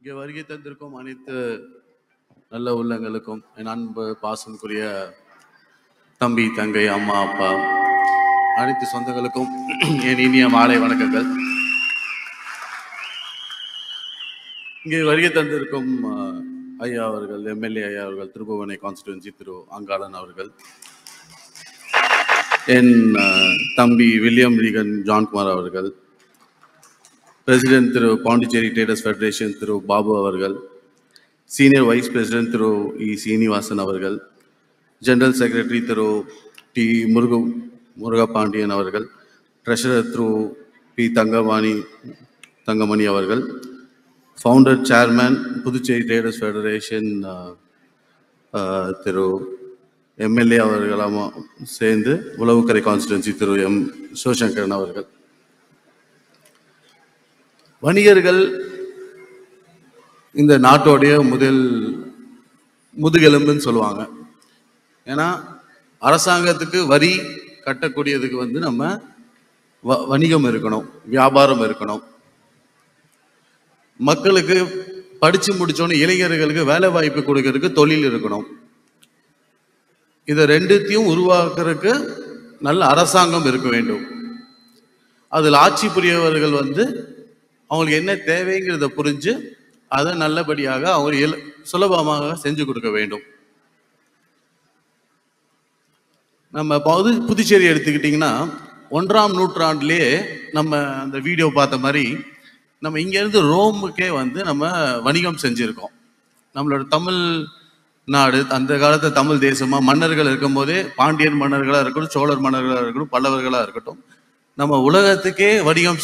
இங்கே வருகை தந்திருக்கும் அனைத்து நல்ல உள்ளங்களுக்கும் என் அன்பு பாசம்குரிய தம்பி தங்கை அம்மா அப்பா அனைத்து சொந்தங்களுக்கும் என் இனிய மாலை வணக்கங்கள். இங்கே வருகை தந்திருக்கும் ஐயா அவர்கள், எம்எல்ஏ ஐயா அவர்கள், திருபுவனை கான்ஸ்டிடுவன்சி திரு அங்காளன் அவர்கள், என் தம்பி வில்லியம் ரீகன் ஜான்குமார் அவர்கள், president Thiru Pondicherry traders federation Thiru Babu அவர்கள், senior vice president Thiru E Srinivasan அவர்கள், general secretary Thiru D Murugapandian அவர்கள், ட்ரெஷரர் திரு பி தங்கமணி அவர்கள், founder chairman Puducherry traders federation Thiru MLA அவர்களும் சேர்ந்து உளவுக்கரை கான்ஸ்டிடுவன்சி திரு எம் சிவசங்கரன் அவர்கள். வணிகர்கள் இந்த நாட்டோடைய முதுகெலும்புன்னு சொல்லுவாங்க. ஏன்னா அரசாங்கத்துக்கு வரி கட்டக்கூடியதுக்கு நம்ம வணிகம் இருக்கணும், வியாபாரம் இருக்கணும். மக்களுக்கு படிச்சு முடிச்சோன்னு இளைஞர்களுக்கு வேலை வாய்ப்பு கொடுக்கறதுக்கு தொழில் இருக்கணும். இதை ரெண்டுத்தையும் உருவாக்குறதுக்கு நல்ல அரசாங்கம் இருக்க வேண்டும். அதில் ஆட்சி புரியவர்கள் அவங்களுக்கு என்ன தேவைங்கிறத புரிஞ்சு அதை நல்லபடியாக அவங்க சுலபமாக செஞ்சு கொடுக்க வேண்டும். நம்ம புதுச்சேரி எடுத்துக்கிட்டிங்கன்னா 1ஆம் நூற்றாண்டிலேயே நம்ம அந்த வீடியோ பார்த்த மாதிரி நம்ம இங்கேருந்து ரோமுக்கே நம்ம வணிகம் செஞ்சுருக்கோம். நம்மளோட தமிழ் நாடு அந்த காலத்து தமிழ் தேசமாக மன்னர்கள் இருக்கும் போதே, பாண்டியன் மன்னர்களாக இருக்கட்டும், சோழர் மன்னர்களாக இருக்கட்டும், பல்லவர்களாக இருக்கட்டும், நம்ம உலகத்துக்கே வணிகம்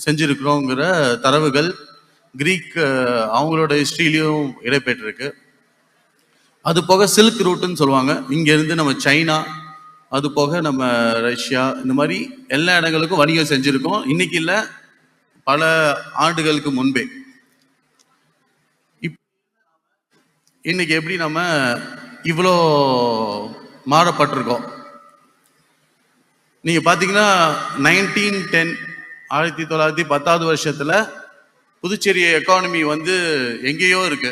செஞ்சிருக்கிறோங்கிற தரவுகள் கிரீக் அவங்களோட ஹிஸ்ட்ரியிலையும் இடம்பெற்றிருக்கு. அது போக சில்க் ரூட்டுன்னு சொல்லுவாங்க. இங்கேருந்து நம்ம சைனா, அது போக நம்ம ரஷ்யா, இந்த மாதிரி எல்லா இடங்களுக்கும் வணிகம் செஞ்சுருக்கோம். இன்னைக்கு இல்லை, பல ஆண்டுகளுக்கு முன்பே. இன்னைக்கு எப்படி நம்ம இவ்வளோ மாறப்பட்டிருக்கோம். நீங்க பாத்தீங்கன்னா 1910 1910வது வருஷத்துல புதுச்சேரி எக்கானமி எங்கேயோ இருக்கு.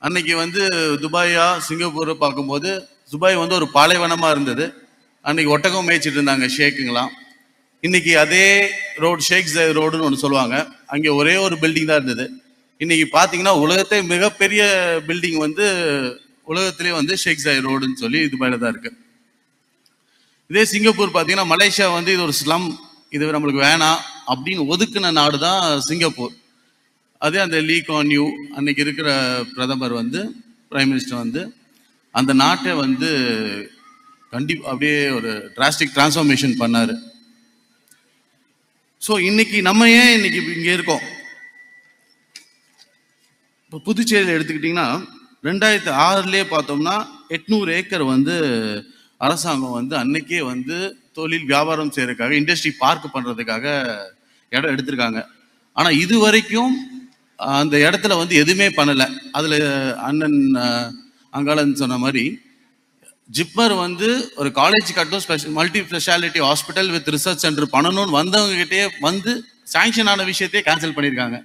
அன்னைக்கு துபாயா சிங்கப்பூரை பார்க்கும்போது துபாய் ஒரு பாலைவனமா இருந்தது. அன்னைக்கு ஒட்டகம் மேய்ச்சிட்டு இருந்தாங்க ஷேக்குங்களாம். இன்னைக்கு அதே ரோடு ஷேக் ஜாயத் ரோடுன்னு ஒன்று சொல்லுவாங்க, அங்கே ஒரே ஒரு பில்டிங் தான் இருந்தது. இன்னைக்கு பார்த்தீங்கன்னா உலகத்தை மிகப்பெரிய பில்டிங் உலகத்திலே ஷேக் ஜாயத் ரோடுன்னு சொல்லி துபாயில தான் இருக்கு. இதே சிங்கப்பூர் பார்த்தீங்கன்னா மலேசியா இது ஒரு ஸ்லம், இது நம்மளுக்கு வேணாம் அப்படின்னு ஒதுக்குன நாடு தான் சிங்கப்பூர். அதே அந்த லீ குவான் யூ அன்னைக்கு இருக்கிற பிரதமர் பிரைம் மினிஸ்டர் அந்த நாட்டை அப்படியே ஒரு டிராஸ்டிக் டிரான்ஸ்ஃபார்மேஷன் பண்ணாரு. ஸோ இன்னைக்கு நம்ம ஏன் இன்னைக்கு இங்கே இருக்கோம்? இப்போ புதுச்சேரியில் எடுத்துக்கிட்டிங்கன்னா 2006 பார்த்தோம்னா 800 ஏக்கர் அரசாங்கம் அன்னைக்கே தொழில் வியாபாரம் செய்யறதுக்காக, இண்டஸ்ட்ரி பார்க் பண்றதுக்காக இடம் எடுத்திருக்காங்க. ஆனா இது வரைக்கும் அந்த இடத்துல எதுவுமே பண்ணல. அதுல அண்ணன் அங்காளன் சொன்ன மாதிரி ஜிப்மர் ஒரு காலேஜ் கட்டணும், multi speciality hospital with research centre பண்ணணும்னு வந்தவங்க கிட்டே சாங்ஷன் ஆன விஷயத்தையே கேன்சல் பண்ணியிருக்காங்க.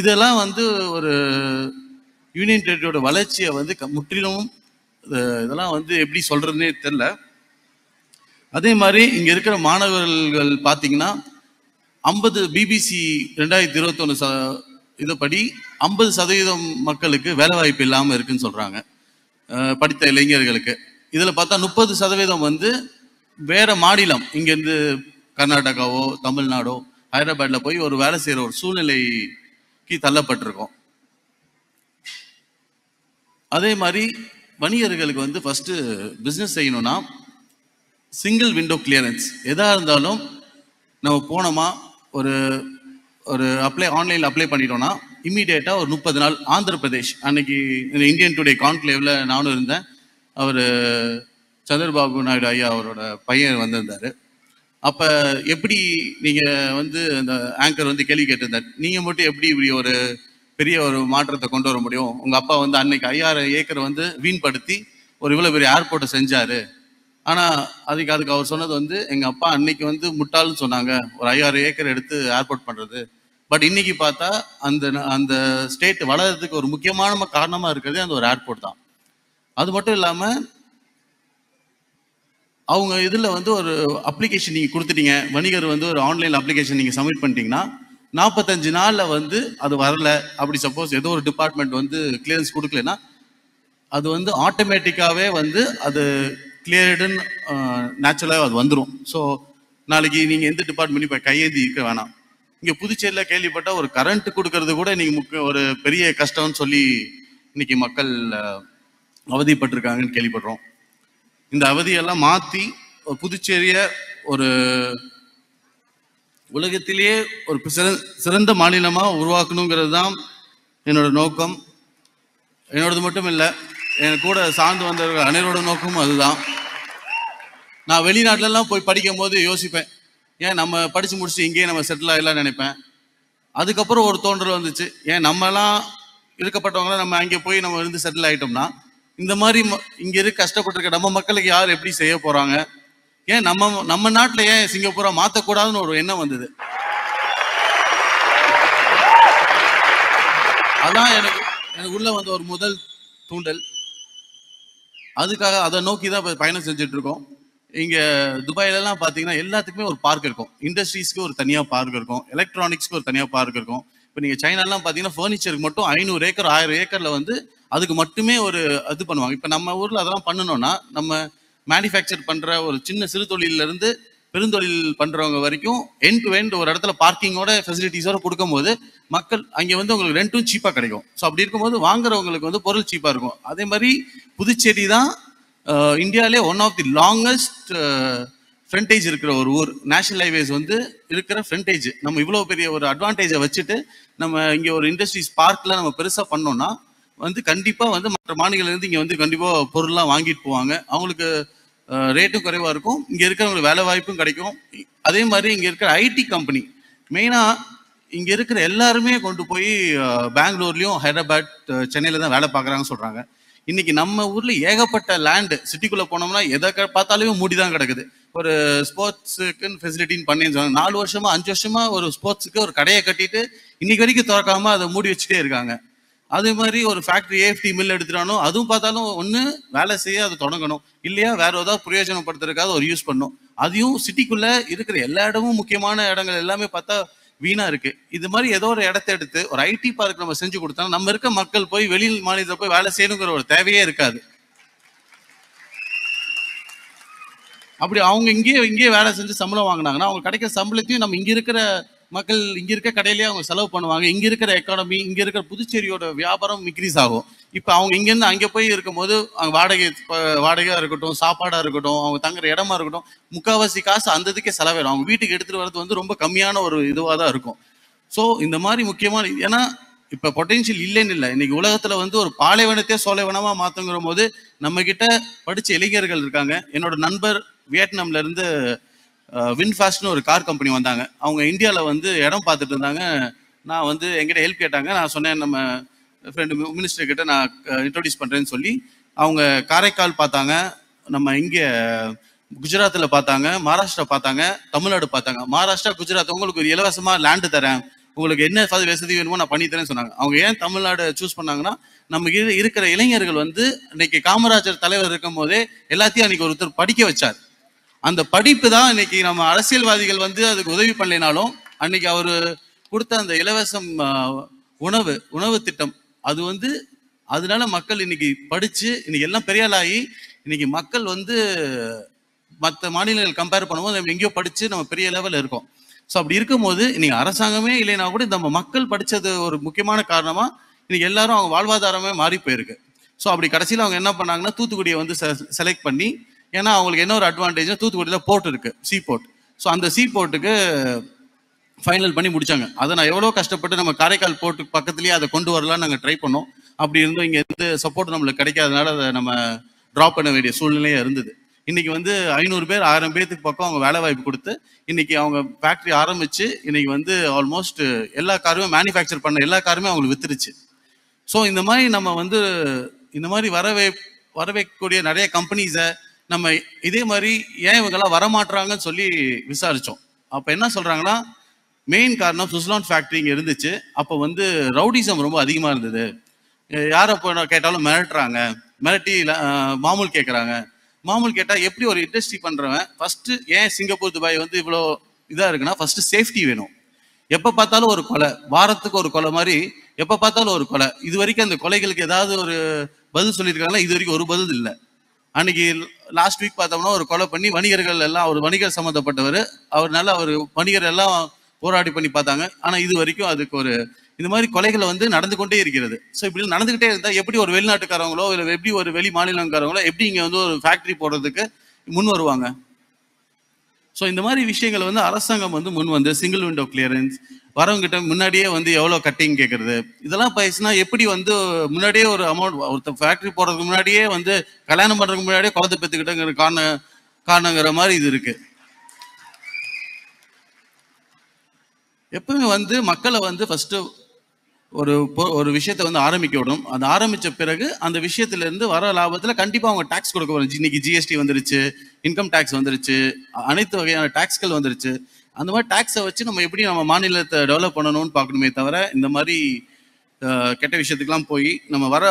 இதெல்லாம் ஒரு யூனியன் டெரிட்டரியோட வளர்ச்சியை முற்றிலும் இதெல்லாம் எப்படி சொல்றதுன்னே தெரியல. அதே மாதிரி இங்க இருக்கிற மாணவர்கள் பார்த்தீங்கன்னா 50 பிபிசி 2021 இதுபடி 50% மக்களுக்கு வேலை வாய்ப்பு இல்லாமல் இருக்குன்னு சொல்றாங்க, படித்த இளைஞர்களுக்கு. இதுல பார்த்தா 30% வேற மாநிலம், இங்கேருந்து கர்நாடகாவோ தமிழ்நாடோ ஹைதராபாத்ல போய் ஒரு வேலை செய்யற ஒரு சூழ்நிலைக்கு தள்ளப்பட்டிருக்கோம். அதே மாதிரி வணிகர்களுக்கு ஃபர்ஸ்ட் பிஸ்னஸ் செய்யணும்னா சிங்கிள் விண்டோ கிளியரன்ஸ். எதாக இருந்தாலும் நம்ம போனோமா ஒரு ஆன்லைனில் அப்ளை பண்ணிட்டோம்னா இம்மீடியட்டாக ஒரு 30 நாள். ஆந்திர பிரதேஷ் அன்னைக்கு இந்தியன் டுடே கான்க்ளேவ்ல நானும் இருந்தேன். அவர் சந்திரபாபு நாயுடு ஐயா அவரோட பையன் வந்திருந்தாரு. அப்போ எப்படி நீங்கள் அந்த ஆங்கர் கேள்வி கேட்டிருந்தார், நீங்கள் மட்டும் எப்படி இப்படி ஒரு பெரிய ஒரு மாற்றத்தை கொண்டு வர முடியும்? உங்கள் அப்பா அன்னைக்கு 5000 ஏக்கர் வீண்படுத்தி ஒரு இவ்வளோ பெரிய ஏர்போர்ட்டை செஞ்சாரு. ஆனால் அதுக்கு அவர் சொன்னது எங்கள் அப்பா அன்னைக்கு முட்டாள்னு சொன்னாங்க, ஒரு 5000 ஏக்கர் எடுத்து ஏர்போர்ட் பண்ணுறது. பட் இன்னைக்கு பார்த்தா அந்த அந்த ஸ்டேட் வளர்றதுக்கு ஒரு முக்கியமான காரணமா இருக்கிறதே அந்த ஒரு ஏர்போர்ட் தான். அது மட்டும் இல்லாம அவங்க இதுல வந்து ஒரு அப்ளிகேஷன் நீங்க கொடுத்துட்டீங்க, வணிகர் வந்து ஒரு ஆன்லைன் அப்ளிகேஷன் நீங்க சப்மிட் பண்ணிட்டீங்கன்னா 45 நாள்ல வந்து அது வரல, அப்படி சப்போஸ் ஏதோ ஒரு டிபார்ட்மெண்ட் வந்து கிளியரன்ஸ் கொடுக்கலன்னா அது வந்து ஆட்டோமேட்டிக்காவே வந்து அது கிளியர்டுன்னு நேச்சுரலாக அது வந்துடும். ஸோ நாளைக்கு நீங்க எந்த டிபார்ட்மெண்ட் இப்போ கையேந்தி இருக்க வேணாம். இங்க புதுச்சேரியில் கேள்விப்பட்ட ஒரு கரண்ட் கொடுக்கறது கூட இன்னைக்கு ஒரு பெரிய கஷ்டம்னு சொல்லி இன்னைக்கு மக்கள் அவதிப்பட்டிருக்காங்கன்னு கேள்விப்படுறோம். இந்த அவதியெல்லாம் மாற்றி புதுச்சேரிய ஒரு உலகத்திலேயே ஒரு சிறந்த மாநிலமா உருவாக்கணுங்கிறது தான் என்னோட நோக்கம். என்னோடது மட்டும் இல்லை, என் கூட சார்ந்து வந்தவர்கள் அனைவரோட நோக்கமும் அதுதான். நான் வெளிநாட்டிலலாம் போய் படிக்கும் போது யோசிப்பேன், ஏன் நம்ம படிச்சு முடிச்சு இங்கேயே நம்ம செட்டில் ஆகிடலாம் நினைப்பேன். அதுக்கப்புறம் ஒரு தோன்றல் வந்துச்சு, ஏன் நம்மலாம் இருக்கப்பட்டவங்களாம் நம்ம அங்கே போய் நம்ம இருந்து செட்டில் ஆகிட்டோம்னா இந்த மாதிரி இங்க இருக்க கஷ்டப்பட்டிருக்க நம்ம மக்களுக்கு யார் எப்படி செய்ய போறாங்க, ஏன் நம்ம நாட்டில் ஏன் சிங்கப்பூரா மாற்றக்கூடாதுன்னு ஒரு எண்ணம் வந்தது. அதான் எனக்கு உள்ள வந்த ஒரு முதல் தூண்டல். அதுக்காக அதை நோக்கி தான் பயணம் செஞ்சுட்டு இருக்கோம். இங்க துபாயிலலாம் பார்த்தீங்கன்னா எல்லாத்துக்குமே ஒரு பார்க் இருக்கும். இண்டஸ்ட்ரீஸ்க்கு ஒரு தனியாக பார்க் இருக்கும், எலக்ட்ரானிக்ஸ்க்கு ஒரு தனியாக பார்க் இருக்கும். இப்போ நீங்கள் சைனாலாம் பார்த்தீங்கன்னா ஃபர்னிச்சருக்கு மட்டும் 500 ஏக்கர் 1000 ஏக்கரில் வந்து அதுக்கு மட்டுமே ஒரு இது பண்ணுவாங்க. இப்போ நம்ம ஊரில் அதெல்லாம் பண்ணணும்னா நம்ம மேனுஃபேக்சர் பண்ணுற ஒரு சின்ன சிறு தொழிலிருந்து பெருந்தொழில் பண்ணுறவங்க வரைக்கும் எண்ட் டு எண்ட் ஒரு இடத்துல பார்க்கிங்கோட ஃபெசிலிட்டிஸோட கொடுக்கும்போது மக்கள் அங்கே வந்து உங்களுக்கு ரெண்ட்டும் சீப்பாக கிடைக்கும். ஸோ அப்படி இருக்கும்போது வாங்குறவங்களுக்கு வந்து பொருள் சீப்பாக இருக்கும். அதே மாதிரி புதுச்சேரி தான் இந்தியாவிலே one of the longest frontage இருக்கிற ஒரு ஊர். நேஷனல் ஹைவேஸ் வந்து இருக்கிற ஃப்ரண்டேஜ். நம்ம இவ்வளோ பெரிய ஒரு அட்வான்டேஜை வச்சுட்டு நம்ம இங்கே ஒரு இண்டஸ்ட்ரீஸ் பார்க்கில் நம்ம பெருசாக பண்ணோம்னா வந்து கண்டிப்பாக வந்து மற்ற மாநிலத்திலேருந்து இங்கே வந்து கண்டிப்பாக பொருள்லாம் வாங்கிட்டு போவாங்க. அவங்களுக்கு ரேட்டும் குறைவாக இருக்கும், இங்கே இருக்கிறவங்களுக்கு வேலை வாய்ப்பும் கிடைக்கும். அதே மாதிரி இங்கே இருக்கிற ஐடி கம்பெனி மெயினாக இங்கே இருக்கிற எல்லாருமே கொண்டு போய் பெங்களூர்லேயும் ஹைதராபாத் சென்னையில் தான் வேலை பார்க்குறாங்கன்னு சொல்கிறாங்க. இன்னைக்கு நம்ம ஊர்ல ஏகப்பட்ட லேண்டு சிட்டிக்குள்ள போனோம்னா எதை பார்த்தாலுமே மூடி தான் கிடக்குது. ஒரு ஸ்போர்ட்ஸுக்குன்னு ஃபெசிலிட்டின்னு பண்ணேன்னு சொன்னாங்க. 4 வருஷமா 5 வருஷமா ஒரு ஸ்போர்ட்ஸுக்கு ஒரு கடையை கட்டிட்டு இன்னைக்கு வரைக்கும் திறக்காம அதை மூடி வச்சுட்டே இருக்காங்க. அதே மாதிரி ஒரு ஃபேக்டரி ஏஎஃப்டி மில் எடுத்துட்டானோ அதுவும் பார்த்தாலும் ஒன்று வேலை செய்ய அது தொடங்கணும், இல்லையா வேற ஏதாவது பிரயோஜனப்படுத்துறதுக்காக ஒரு யூஸ் பண்ணும். அதையும் சிட்டிக்குள்ள இருக்கிற எல்லா இடமும் முக்கியமான இடங்கள் எல்லாமே பார்த்தா வீணா இருக்கு. இது மாதிரி ஏதோ ஒரு இடத்த எடுத்து ஒரு ஐடி பார்க் நம்ம செஞ்சு கொடுத்தா நம்ம இருக்க மக்கள் போய் வெளி மாநிலத்தில் போய் வேலை செய்யணுங்கிற ஒரு தேவையே இருக்காது. அப்படி அவங்க இங்கேயே வேலை செஞ்சு சம்பளம் வாங்கினாங்கன்னா அவங்க கிடைக்கிற சம்பளத்தையும் நம்ம இங்க இருக்கிற மக்கள் இங்க இருக்க கடையிலேயே அவங்க செலவு பண்ணுவாங்க. இங்க இருக்கிற எக்கானமி, இங்க இருக்கிற புதுச்சேரியோட வியாபாரம் இன்க்ரீஸ் ஆகும். இப்ப அவங்க இங்கேருந்து அங்கே போய் இருக்கும்போது அவங்க வாடகையா இருக்கட்டும், சாப்பாடா இருக்கட்டும், அவங்க தங்குற இடமா இருக்கட்டும், முக்கால்வாசி காசு அந்த இதுக்கே செலவிடும். அவங்க வீட்டுக்கு எடுத்துட்டு வர்றது வந்து ரொம்ப கம்மியான ஒரு இதுவாக தான் இருக்கும். ஸோ இந்த மாதிரி முக்கியமான, ஏன்னா இப்ப பொட்டென்ஷியல் இல்லைன்னு இல்லை, இன்னைக்கு உலகத்துல வந்து ஒரு பாலைவனத்தையே சோலைவனமா மாத்துங்கிற போது நம்ம கிட்ட படிச்ச இளைஞர்கள் இருக்காங்க. என்னோட நண்பர் வியட்நாம்ல இருந்து வின்ஃபாஸ்ட்னு ஒரு கார் கம்பெனி வந்தாங்க. அவங்க இந்தியாவில் வந்து இடம் பார்த்துட்டு இருந்தாங்க. நான் வந்து என்கிட்ட ஹெல்ப் கேட்டாங்க. நான் சொன்னேன் நம்ம ஃப்ரெண்டு மினிஸ்டர் கிட்ட நான் இன்ட்ரோடியூஸ் பண்ணுறேன்னு சொல்லி அவங்க காரைக்கால் பார்த்தாங்க, நம்ம இங்கே குஜராத்தில் பார்த்தாங்க, மகாராஷ்டிரா பார்த்தாங்க, தமிழ்நாடு பார்த்தாங்க. மகாராஷ்டிரா குஜராத் உங்களுக்கு ஒரு இலவசமாக லேண்டு தரேன், உங்களுக்கு என்ன வசதி வேணுமோ நான் பண்ணி தரேன்னு சொன்னாங்க. அவங்க ஏன் தமிழ்நாடு சூஸ் பண்ணாங்கன்னா நமக்கு இருக்கிற இளைஞர்கள் வந்து இன்னைக்கு காமராஜர் தலைவர் இருக்கும் போதே எல்லாத்தையும் அன்னைக்கு ஒருத்தர் படிக்க வச்சார். அந்த படிப்பு தான் இன்னைக்கு நம்ம அரசியல்வாதிகள் வந்து அதுக்கு உதவி பண்ணலைனாலும் அன்னைக்கு அவரு கொடுத்த அந்த இலவசம் உணவு திட்டம் அது வந்து அதனால மக்கள் இன்னைக்கு படிச்சு இன்னைக்கு எல்லாம் பெரிய ஆளாகி இன்னைக்கு மக்கள் வந்து மற்ற மாநிலங்கள் கம்பேர் பண்ணும்போது நம்ம எங்கேயோ படிச்சு நம்ம பெரிய லெவலில் இருக்கோம். ஸோ அப்படி இருக்கும்போது இன்னைக்கு அரசாங்கமே இல்லைன்னா கூட நம்ம மக்கள் படிச்சது ஒரு முக்கியமான காரணமா இன்னைக்கு எல்லாரும் அவங்க வாழ்வாதாரமே மாறி போயிருக்கு. ஸோ அப்படி கடைசியில் அவங்க என்ன பண்ணாங்கன்னா தூத்துக்குடியை வந்து செலக்ட் பண்ணி, ஏன்னா அவங்களுக்கு என்ன ஒரு அட்வான்டேஜ், தூத்துக்குடியில் போர்ட் இருக்கு, சீ போர்ட். ஸோ அந்த சீ போர்ட்டுக்கு ஃபைனல் பண்ணி முடிச்சாங்க. அதை நான் எவ்வளோ கஷ்டப்பட்டு நம்ம காரைக்கால் போர்ட்டுக்கு பக்கத்துலேயே அதை கொண்டு வரலாம்னு நாங்கள் ட்ரை பண்ணோம். அப்படி இருந்தும் இங்கே எந்த சப்போர்ட் நம்மளுக்கு கிடைக்காதனால அதை நம்ம ட்ராப் பண்ண வேண்டிய சூழ்நிலையாக இருந்தது. இன்னைக்கு வந்து 500 பேர் 1000 பேருக்கு பக்கம் அவங்க வேலை வாய்ப்பு கொடுத்து இன்னைக்கு அவங்க ஃபேக்ட்ரி ஆரம்பிச்சு இன்னைக்கு வந்து ஆல்மோஸ்ட் எல்லா காருமே மேனுஃபேக்சர் பண்ண எல்லா காருமே அவங்களுக்கு வித்துருச்சு. ஸோ இந்த மாதிரி நம்ம வந்து இந்த மாதிரி வரவைக்கக்கூடிய நிறைய கம்பெனிஸை நம்ம இதே மாதிரி ஏன் இவங்கெல்லாம் வரமாட்டுறாங்கன்னு சொல்லி விசாரிச்சோம். அப்போ என்ன சொல்றாங்கன்னா மெயின் காரணம் சுஸ்லான் ஃபேக்டரி இங்கே இருந்துச்சு. அப்போ வந்து ரவுடிசம் ரொம்ப அதிகமாக இருந்தது. யாரை கேட்டாலும் மிரட்டுறாங்க, மிரட்டி மாமூல் கேட்குறாங்க. மாமூல் கேட்டால் எப்படி ஒரு இண்டஸ்ட்ரி பண்ணுறவன் ஃபஸ்ட்டு ஏன் சிங்கப்பூர் துபாய் வந்து இவ்வளோ இதாக இருக்குன்னா ஃபஸ்ட்டு சேஃப்டி வேணும். எப்போ பார்த்தாலும் ஒரு கொலை, வாரத்துக்கு ஒரு கொலை மாதிரி எப்போ பார்த்தாலும் ஒரு கொலை. இது வரைக்கும் அந்த கொலைகளுக்கு ஏதாவது ஒரு பதில் சொல்லியிருக்காங்களா? இது வரைக்கும் ஒரு பதில் இல்லை. அன்னைக்கு லாஸ்ட் வீக் பார்த்தோம்னா ஒரு கொலை பண்ணி வணிகர்கள் எல்லாம், ஒரு வணிகர் சம்மந்தப்பட்டவர், அவர்னால அவர் வணிகர் எல்லாம் போராடி பண்ணி பார்த்தாங்க. ஆனால் இது வரைக்கும் அதுக்கு ஒரு இந்த மாதிரி கொலைகளை வந்து நடந்து கொண்டே இருக்கிறது. ஸோ இப்படி நடந்துகிட்டே இருந்தால் எப்படி ஒரு வெளிநாட்டுக்காரங்களோ இல்லை எப்படி ஒரு வெளி மாநிலங்காரங்களோ எப்படி இங்கே வந்து ஒரு ஃபேக்டரி போடுறதுக்கு முன் வருவாங்க? ஸோ இந்த மாதிரி விஷயங்களை வந்து அரசாங்கம் வந்து முன் வந்து சிங்கிள் விண்டோ கிளியரன்ஸ், வரவங்கிட்ட முன்னாடியே வந்து எவ்வளோ கட்டிங் கேட்கறது, இதெல்லாம் பேசினா எப்படி வந்து முன்னாடியே ஒரு அமௌண்ட், ஒருத்தர் ஃபேக்டரி போடுறதுக்கு முன்னாடியே வந்து கல்யாணம் பண்ணுறதுக்கு முன்னாடியே குழந்தை பெற்றுக்கிட்டங்கிற காரணங்கிற மாதிரி இது இருக்கு. எப்பவுமே வந்து மக்களை வந்து ஃபர்ஸ்ட் ஒரு விஷயத்தை வந்து ஆரம்பிக்க விடும். அது ஆரம்பிச்ச பிறகு அந்த விஷயத்துல இருந்து வர லாபத்துல கண்டிப்பா அவங்க டாக்ஸ் கொடுக்க வரும். இன்னைக்கு ஜிஎஸ்டி வந்துருச்சு, இன்கம் டாக்ஸ் வந்துருச்சு, அனைத்து வகையான டாக்ஸ்கள் வந்துருச்சு. அந்த மாதிரி டாக்ஸை வச்சு நம்ம எப்படி நம்ம மாநிலத்தை டெவலப் பண்ணணும்னு பார்க்கணுமே தவிர இந்த மாதிரி கெட்ட விஷயத்துக்கெல்லாம் போய் நம்ம வர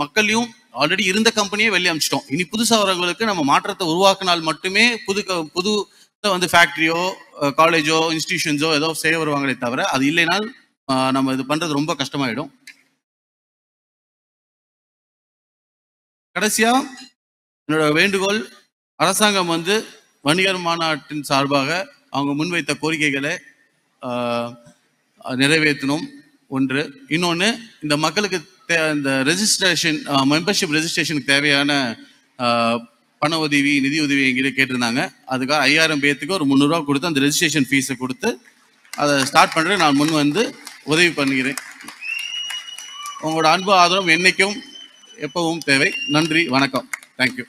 மக்களையும் ஆல்ரெடி இருந்த கம்பெனியே வெளியே அமிச்சிட்டோம். இனி புதுசாக வரவங்களுக்கு நம்ம மாற்றத்தை உருவாக்கினால் மட்டுமே புது வந்து ஃபேக்டரியோ காலேஜோ இன்ஸ்டிடியூஷன்ஸோ ஏதோ செய்ய வருவாங்களே தவிர அது இல்லைனால் நம்ம இது பண்றது ரொம்ப கஷ்டமாயிடும். கடைசியா என்னோட வேண்டுகோள், அரசாங்கம் வந்து வணிகர் மாநாட்டின் சார்பாக அவங்க முன்வைத்த கோரிக்கைகளை நிறைவேற்றணும் ஒன்று. இன்னொன்று, இந்த மக்களுக்கு இந்த ரெஜிஸ்ட்ரேஷன் மெம்பர்ஷிப் ரெஜிஸ்ட்ரேஷனுக்கு தேவையான பண உதவி, நிதி உதவி எங்கிட்ட கேட்டிருந்தாங்க. அதுக்காக 5000 பேர்த்துக்கு ஒரு 300 ரூபா கொடுத்து அந்த ரெஜிஸ்ட்ரேஷன் ஃபீஸை கொடுத்து அதை ஸ்டார்ட் பண்ணுறேன். நான் முன் வந்து உதவி பண்ணுகிறேன். உங்களோட அன்பு ஆதரவும் என்னைக்கும் எப்பவும் தேவை. நன்றி, வணக்கம், தேங்க்யூ.